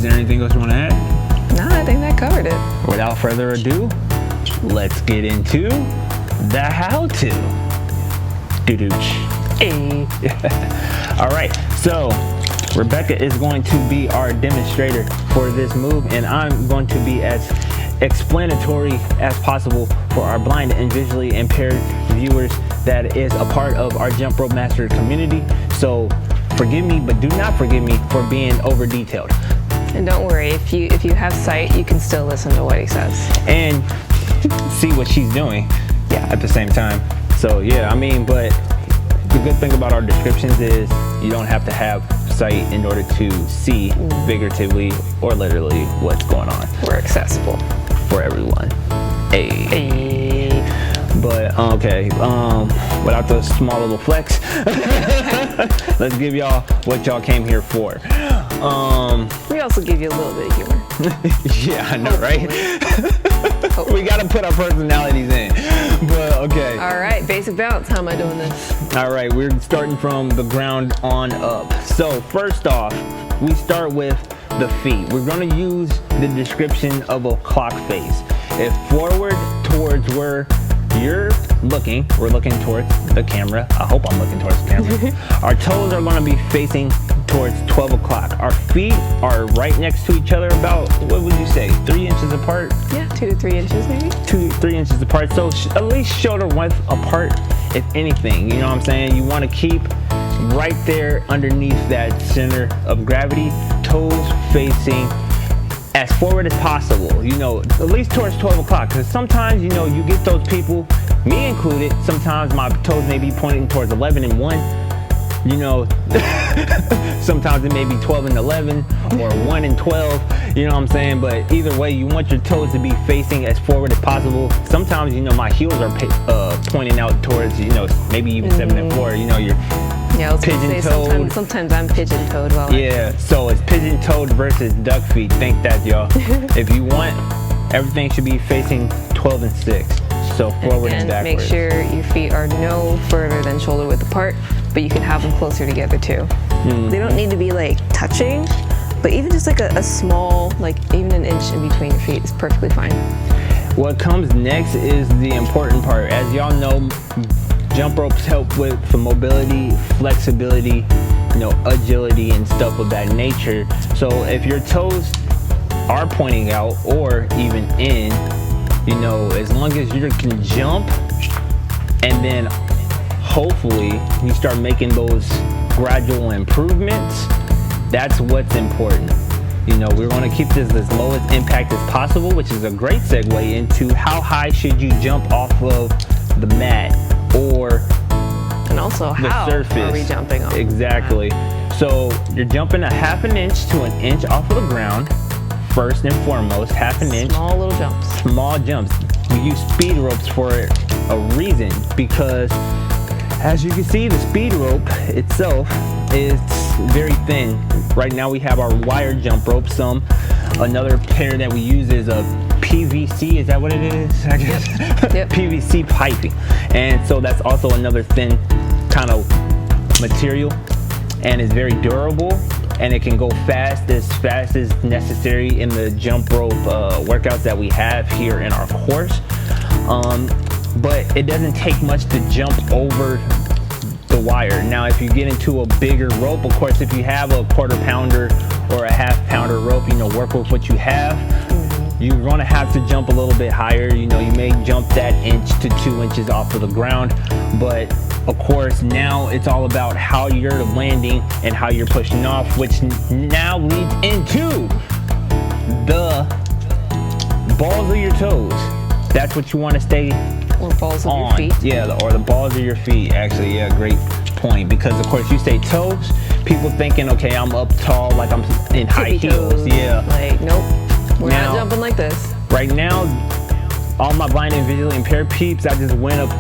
there anything else you want to add? No, I think that covered it. Without further ado, let's get into the how-to. Hey. All right, so Rebecca is going to be our demonstrator for this move, and I'm going to be as explanatory as possible for our blind and visually impaired viewers that is a part of our Jump Rope Master community. So forgive me, but do not forgive me for being over detailed. And don't worry, if you have sight, you can still listen to what he says and see what she's doing at the same time. So yeah, I mean, but the good thing about our descriptions is you don't have to have sight in order to see figuratively or literally what's going on. We're accessible for everyone. Hey. But okay, without the small little flex, let's give y'all what y'all came here for. We also give you a little bit of humor. Yeah, I know, right? We gotta put our personalities in. But okay. All right, basic bounce. How am I doing this? All right, we're starting from the ground on up. So first off, we start with the feet. We're gonna use the description of a clock face. If forward towards where you're looking, we're looking towards the camera. I hope I'm looking towards the camera. Our toes are gonna be facing towards 12 o'clock. Our feet are right next to each other, about, what would you say, 3 inches apart? Yeah, 2 to 3 inches maybe. 2 to 3 inches apart, so at least shoulder width apart, if anything. You know what I'm saying? You wanna keep right there underneath that center of gravity, toes facing as forward as possible, you know, at least towards 12 o'clock, because sometimes, you know, you get those people, me included, sometimes my toes may be pointing towards 11 and 1, you know, sometimes it may be 12 and 11 or 1 and 12, you know what I'm saying? But either way, you want your toes to be facing as forward as possible. Sometimes, you know, my heels are pointing out towards, you know, maybe even 7 and 4, you know, you're pigeon-toed. Sometimes I'm pigeon-toed. Yeah, so it's pigeon-toed versus duck feet. Think that, y'all. If you want, everything should be facing 12 and 6. So forward and backwards. Make sure your feet are no further than shoulder width apart, but you can have them closer together too. They don't need to be like touching, but even just like a small, like even an inch in between your feet is perfectly fine. What comes next is the important part. As y'all know, jump ropes help with for mobility, flexibility, you know, agility and stuff of that nature. So if your toes are pointing out or even in, you know, as long as you can jump and then hopefully you start making those gradual improvements, that's what's important. You know, we're going to keep this as low as impact as possible, which is a great segue into how high should you jump off of the mat or and also how surface. Are we jumping off? Exactly. So you're jumping a ½ inch to 1 inch off of the ground. First and foremost, ½ inch. Small little jumps. Small jumps. We use speed ropes for a reason, because as you can see, the speed rope itself is very thin. Right now we have our wire jump rope. Another pair that we use is a PVC, is that what it is? I guess. Yep. PVC piping. And so that's also another thin kind of material, and it's very durable, and it can go fast as necessary in the jump rope workouts that we have here in our course. But it doesn't take much to jump over the wire. Now, if you get into a bigger rope, of course, if you have a 1/4 pounder or a 1/2 pounder rope, you know, work with what you have. You're going to have to jump a little bit higher. You know, you may jump that 1 to 2 inches off of the ground, but of course now it's all about how you're landing and how you're pushing off, which now leads into the balls of your toes. That's what you want to stay or balls on. Of your feet. Yeah, or the balls of your feet, actually. Yeah, great point, because of course you say toes, people thinking, okay, I'm up tall, like I'm in high heels. Yeah, like nope, we're not jumping like this. Right now, all my blind and visually impaired peeps, I just went up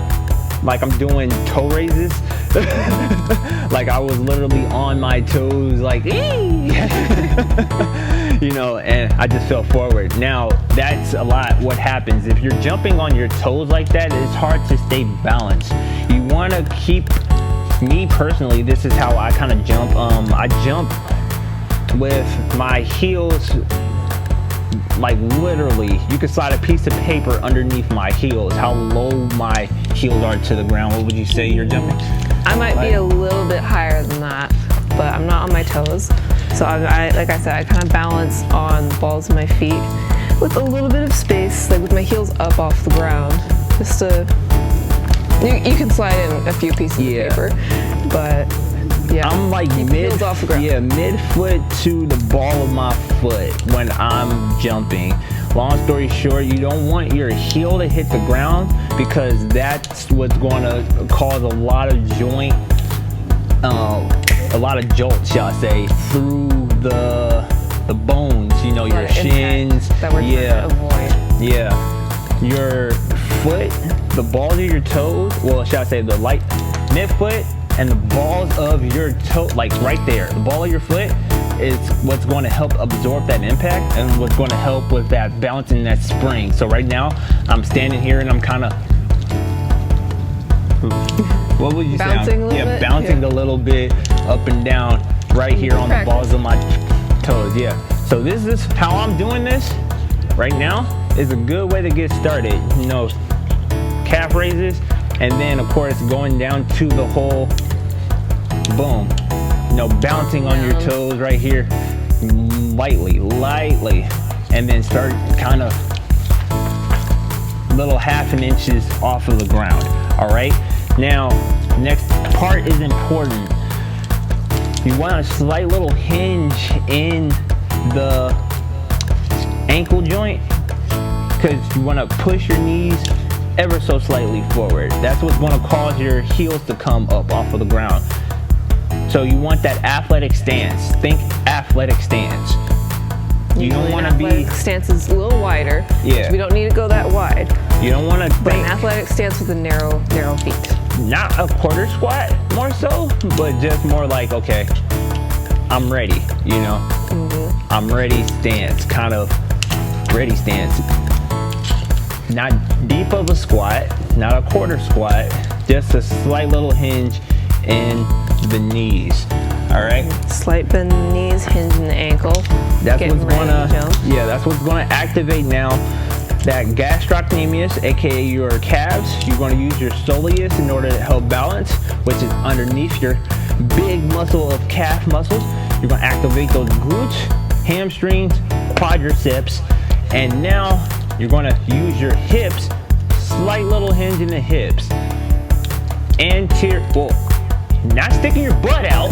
like I'm doing toe raises. Like I was literally on my toes, like you know, and I just fell forward. Now that's a lot what happens if you're jumping on your toes like that. It's hard to stay balanced. You want to keep, me personally, this is how I kind of jump. I jump with my heels, like literally, you could slide a piece of paper underneath my heels, how low my heels are to the ground. What would you say you're jumping? I might be a little bit higher than that, but I'm not on my toes. So I like I said, I kind of balance on the balls of my feet with a little bit of space, like with my heels up off the ground, just to, you can slide in a few pieces of paper, but yeah, I'm like mid, off the ground. Yeah, mid-foot to the ball of my foot when I'm jumping. Long story short, you don't want your heel to hit the ground because that's what's going to cause a lot of joint, a lot of jolts, shall I say, through the bones. You know, your shins. That we're trying to avoid. Yeah, your foot, the balls of your toes. Well, shall I say the light mid-foot and the balls of your toe, like right there. The ball of your foot is what's going to help absorb that impact and what's going to help with that balancing, that spring. So right now, I'm standing here and I'm kind of, what would you say? Bouncing a little bit? Bouncing a little bit up and down right here on the balls of my toes. Yeah. So this is how I'm doing this right now. Is a good way to get started. You know, calf raises, and then of course going down to the whole boom. You know, bouncing on your toes right here, lightly, and then start kind of little 1/2 inches off of the ground. All right. Now, next part is important. You want a slight little hinge in the ankle joint because you want to push your knees ever so slightly forward. That's what's going to cause your heels to come up off of the ground. So you want that athletic stance. Think athletic stance. You don't want to be... stance is a little wider. Yeah. We don't need to go that wide. You don't want to But think... an athletic stance with a narrow feet. Not a quarter squat, more so, but just more like, okay, I'm ready, you know? I'm ready stance, kind of ready stance. Not deep of a squat, not a quarter squat, just a slight little hinge in the knees. All right. Slight bend in the knees, hinge in the ankle. That's what's gonna, yeah, that's what's gonna activate now that gastrocnemius, aka your calves. You're gonna use your soleus in order to help balance, which is underneath your big muscle of calf muscles. You're gonna activate those glutes, hamstrings, quadriceps, and now you're gonna use your hips, slight little hinge in the hips. Anterior, well, not sticking your butt out.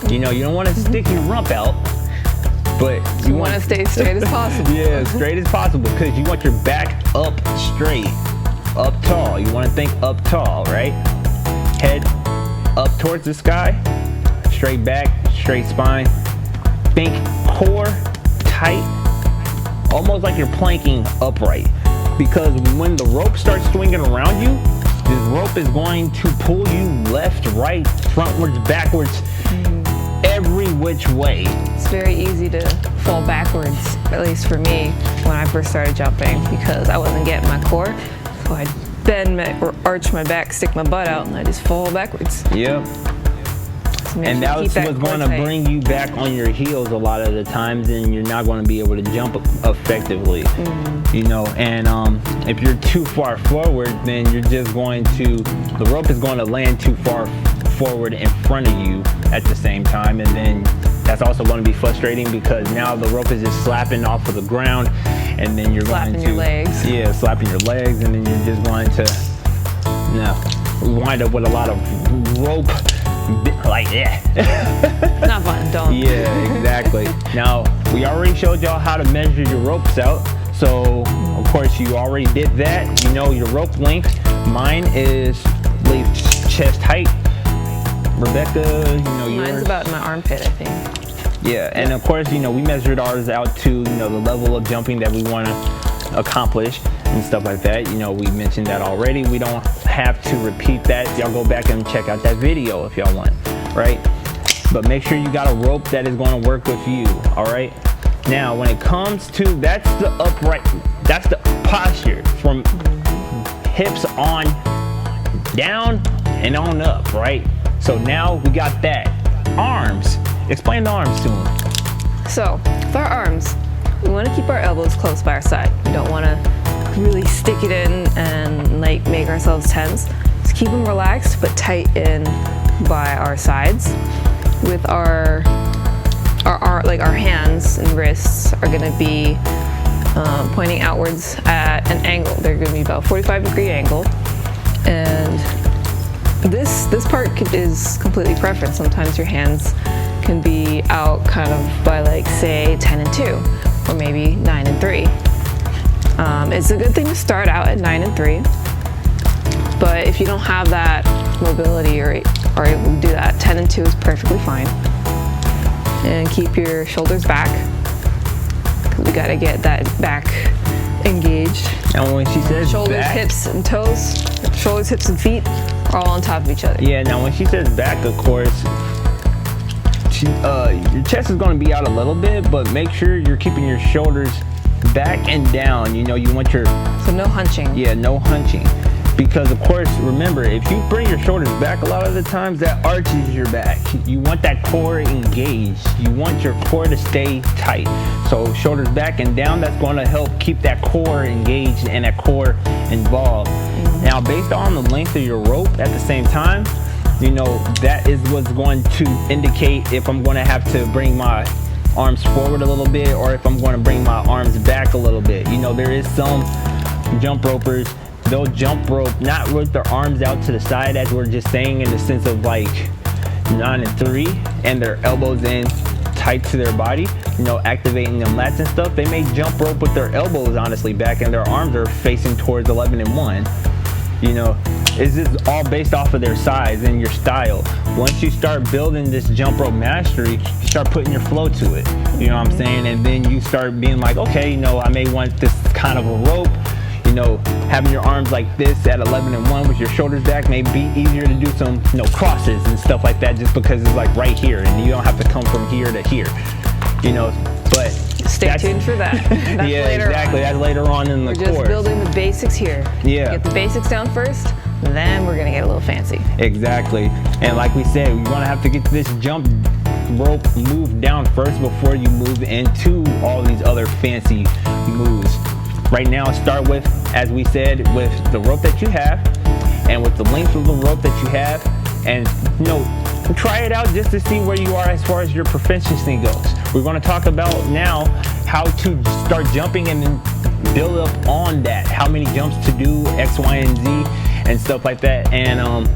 You know, you don't want to stick your rump out, but you want to stay straight as possible. Yeah, straight as possible, because you want your back up straight, up tall. You want to think up tall, right? Head up towards the sky, straight back, straight spine. Think core tight, almost like you're planking upright, because when the rope starts swinging around you, this rope is going to pull you left, right, frontwards, backwards, every which way. It's very easy to fall backwards, at least for me, when I first started jumping, because I wasn't getting my core. So I'd bend or arch my back, stick my butt out, and I just fall backwards. Yep. So and that's what's going to bring you back on your heels a lot of the times, and you're not going to be able to jump effectively. You know, and if you're too far forward, then you're just going to, the rope is going to land too far forward in front of you at the same time, and then that's also going to be frustrating because now the rope is just slapping off of the ground, and then you're slapping going to your legs. Yeah, slapping your legs, and then you're just going to wind up with a lot of rope, like not fun. Don't. Yeah, exactly. Now we already showed y'all how to measure your ropes out, so of course you already did that. You know your rope length. Mine is, I believe, chest height. Rebecca, you know yours. Mine's about my armpit, I think. Yeah, and of course, you know, we measured ours out to, you know, the level of jumping that we want to accomplish and stuff like that. You know, we mentioned that already. We don't have to repeat that. Y'all go back and check out that video if y'all want, right? But make sure you got a rope that is going to work with you, all right? Now, when it comes to, that's the upright, that's the posture from hips on down and on up, right? So now we got that. Arms. Explain the arms to them. So with our arms, we want to keep our elbows close by our side. We don't want to really stick it in and like make ourselves tense. Just keep them relaxed but tight in by our sides. With our hands and wrists are going to be pointing outwards at an angle. They're going to be about 45-degree angle, and this part is completely preference. Sometimes your hands can be out kind of by like say 10 and 2 or maybe 9 and 3. It's a good thing to start out at 9 and 3, but if you don't have that mobility or are able to do that, 10 and 2 is perfectly fine. And keep your shoulders back. We gotta get that back engaged. And when she says shoulders, back, hips, and toes, shoulders, hips, and feet are all on top of each other. yeah, now when she says back, of course, your chest is going to be out a little bit, but make sure you're keeping your shoulders back and down. You know, you want your... So no hunching. Yeah, no hunching. Because of course, remember, if you bring your shoulders back a lot of the times, that arches your back. You want that core engaged. You want your core to stay tight. So shoulders back and down, that's going to help keep that core engaged and that core involved. Now, based on the length of your rope at the same time, you know, that is what's going to indicate if I'm going to have to bring my arms forward a little bit or if I'm going to bring my arms back a little bit. You know, there is some jump ropers, they'll jump rope not with their arms out to the side, as we're just saying, in the sense of like 9 and 3, and their elbows in tight to their body, you know, activating them lats and stuff. They may jump rope with their elbows honestly back and their arms are facing towards 11 and 1. You know, it's just all based off of their size and your style. Once you start building this jump rope mastery, you start putting your flow to it. You know what I'm saying? And then you start being like, okay, you know, I may want this kind of a rope. You know, having your arms like this at 11 and 1 with your shoulders back may be easier to do some, you know, crosses and stuff like that, just because it's like right here and you don't have to come from here to here, you know. But stay tuned for that. That's yeah, later exactly. on. That's later on in the course. We're just building the basics here. Yeah. Get the basics down first, then we're gonna get a little fancy. Exactly. And like we said, you want to have to get this jump rope moved down first before you move into all these other fancy moves. Right now, start with, as we said, with the rope that you have and with the length of the rope that you have, and you know, try it out just to see where you are as far as your proficiency goes. We're going to talk about now how to start jumping and then build up on that, how many jumps to do, X, Y, and Z, and stuff like that. And